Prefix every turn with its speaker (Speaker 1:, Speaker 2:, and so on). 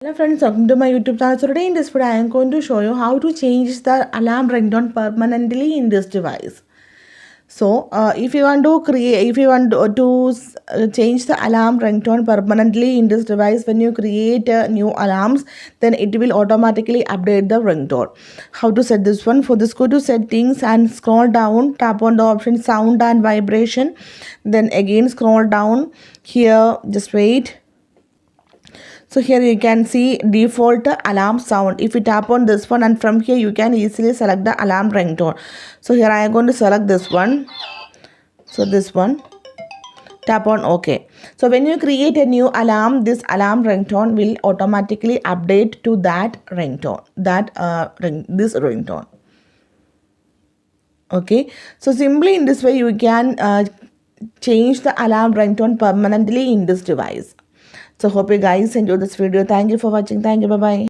Speaker 1: Hello friends, welcome to my YouTube channel. So today in this video I am going to show you how to change the alarm ringtone permanently in this device. So if you want to change the alarm ringtone permanently in this device, when you create new alarms, then it will automatically update the ringtone. How to set this one? For this, go to settings and scroll down, tap on the option sound and vibration, then again scroll down here, just wait. So here you can see default alarm sound. If you tap on this one, and from here you can easily select the alarm ringtone. So here I am going to select this one. So this one, tap on OK. So when you create a new alarm, this alarm ringtone will automatically update to that ringtone, this ringtone. Okay, so simply in this way you can change the alarm ringtone permanently in this device. So hope you guys enjoyed this video. Thank you for watching. Thank you. Bye bye.